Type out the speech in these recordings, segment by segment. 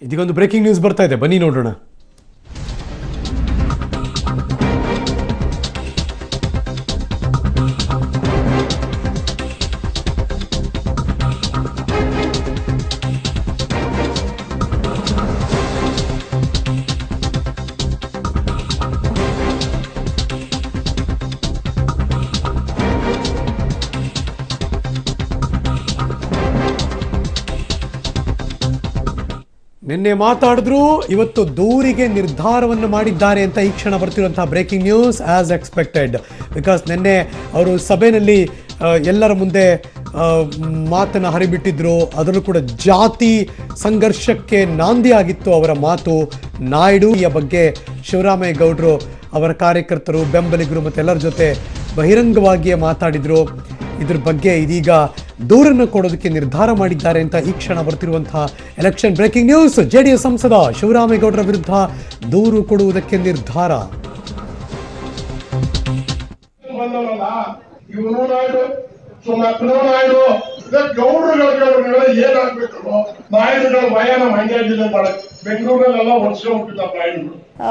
ಇದೀಗೊಂದು breaking news ಬರ್ತಾ ಇದೆ, ಬನ್ನಿ ನೋಡೋಣ. ನಿನ್ನೆ ಮಾತಾಡಿದ್ರು, ಇವತ್ತು ದೂರಿಗೆ ನಿರ್ಧಾರವನ್ನು ಮಾಡಿದ್ದಾರೆ ಅಂತ ಈ ಕ್ಷಣ ಬರ್ತಿರುವಂತಹ breaking news as expected. Because ನಿನ್ನೆ ಅವರು ಸಭೆಯಲ್ಲಿ ಎಲ್ಲರ ಮುಂದೆ ಮಾತನ್ನು ಹರಿಬಿಟ್ಟಿದ್ರು. ಅದರಲ್ಲೂ ಕೂಡ ಜಾತಿ ಸಂಘರ್ಷಕ್ಕೆ ನಾಂದಿ ಆಗಿತ್ತು ಅವರ ಮಾತು. ನಾಯ್ಡು ಈ ಬಗ್ಗೆ ಶಿವರಾಮೇಗೌಡರು ಗೌಡ್ರು ಅವರ ಕಾರ್ಯಕರ್ತರು, ಬೆಂಬಲಿಗರು ಮತ್ತು ಎಲ್ಲರ ಜೊತೆ ಬಹಿರಂಗವಾಗಿಯೇ ಮಾತಾಡಿದ್ರು. ಇದ್ರ ಬಗ್ಗೆ ಇದೀಗ ದೂರನ್ನು ಕೊಡೋದಕ್ಕೆ ನಿರ್ಧಾರ ಮಾಡಿದ್ದಾರೆ ಅಂತ ಈ ಕ್ಷಣ ಬರ್ತಿರುವಂತಹ ಎಲೆಕ್ಷನ್ ಬ್ರೇಕಿಂಗ್ ನ್ಯೂಸ್. ಜೆಡಿಎಸ್ ಸಂಸದ ಶಿವರಾಮೇಗೌಡರ ವಿರುದ್ಧ ದೂರು ಕೊಡುವುದಕ್ಕೆ ನಿರ್ಧಾರ.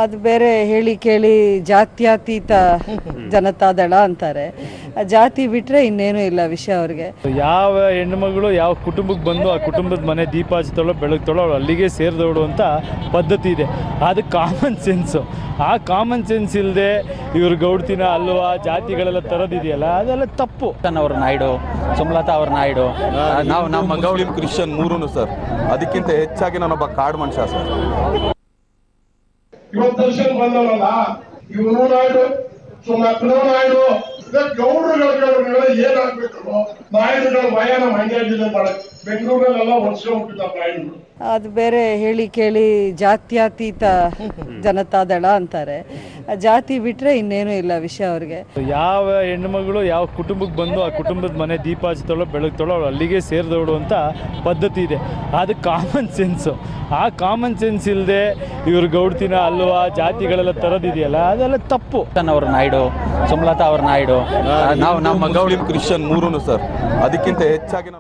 ಅದು ಬೇರೆ ಹೇಳಿ ಕೇಳಿ ಜಾತ್ಯತೀತ ಜನತಾದಳ ಅಂತಾರೆ. ಜಾತಿ ಬಿಟ್ರೆ ಇನ್ನೇನು ಇಲ್ಲ ವಿಷಯ ಅವ್ರಿಗೆ. ಯಾವ ಹೆಣ್ಮಗಳು ಯಾವ ಕುಟುಂಬಕ್ಕೆ ಬಂದು ಆ ಕುಟುಂಬದ ಮನೆ ದೀಪ ಹಚ್ತಾಳೋ ಬೆಳಗ್ತಾಳೋ ಅವಳು ಅಲ್ಲಿಗೆ ಸೇರಿದವಳು ಅಂತ ಪದ್ಧತಿ ಇದೆ. ಅದು ಕಾಮನ್ ಸೆನ್ಸು. ಆ ಕಾಮನ್ ಸೆನ್ಸ್ ಇಲ್ಲದೆ ಇವ್ರ ಗೌಡ್ತಿನ ಅಲ್ವಾ ಜಾತಿಗಳೆಲ್ಲ ತರೋದಿದೆಯಲ್ಲ, ಅದೆಲ್ಲ ತಪ್ಪು. ಅವ್ರ ನಾಯ್ಡು, ಸುಮಲತಾ ಅವ್ರ ನಾಯ್ಡು, ನಾವು ನಮ್ಮ ಮುಸ್ಲಿಂ ಕ್ರಿಶ್ಚಿಯನ್ ಮೂರೂ ಸರ್. ಅದಕ್ಕಿಂತ ಹೆಚ್ಚಾಗಿ ನಾನೊಬ್ಬ ಕಾಡು ಮನುಷ್ಯ ಸರ್. ಇವತ್ತು ದರ್ಶನ್ ಬಂದವಲ್ಲ ಇವನು ನಾಯ್ಡು, ನಾಯ್ಡು ಗೌಡ್ರುಗಳ ಏನಾಗ್ಬೇಕು, ನಾಯ್ಡುಗಳ ಭಯನ ಮಂಡ್ಯ ಜಿಲ್ಲೆ ಬೆಂಗಳೂರಲ್ಲೆಲ್ಲ ವರ್ಷ ಹುಟ್ಟಿದ ನಾಯ್ಡುಗಳು. ಅದು ಬೇರೆ ಹೇಳಿ ಕೇಳಿ ಜಾತ್ಯತೀತ ಜನತಾದಳ ಅಂತಾರೆ. ಜಾತಿ ಬಿಟ್ರೆ ಇನ್ನೇನು ಇಲ್ಲ ವಿಷಯ ಅವ್ರಿಗೆ. ಯಾವ ಹೆಣ್ಮಗಳು ಯಾವ ಕುಟುಂಬಕ್ಕೆ ಬಂದು ಆ ಕುಟುಂಬದ ಮನೆ ದೀಪ ಹಚ್ತಾಳೋ ಬೆಳಗ್ತಾಳೋ ಅವಳು ಅಲ್ಲಿಗೆ ಸೇರಿದವಳು ಅಂತ ಪದ್ಧತಿ ಇದೆ. ಅದು ಕಾಮನ್ ಸೆನ್ಸು. ಆ ಕಾಮನ್ ಸೆನ್ಸ್ ಇಲ್ಲದೆ ಇವ್ರ ಗೌಡ್ತಿನ ಅಲ್ವಾ ಜಾತಿಗಳೆಲ್ಲ ತರೋದಿದೆಯಲ್ಲ, ಅದೆಲ್ಲ ತಪ್ಪು. ಅವ್ರ ನಾಯ್ಡು, ಸುಮಲತಾ ಅವ್ರ ನಾಯ್ಡು, ನಾವು ನಮ್ಮ ಮುಸ್ಲಿಂ ಕ್ರಿಶ್ಚಿಯನ್ ಮೂರೂ ಸರ್. ಅದಕ್ಕಿಂತ ಹೆಚ್ಚಾಗಿ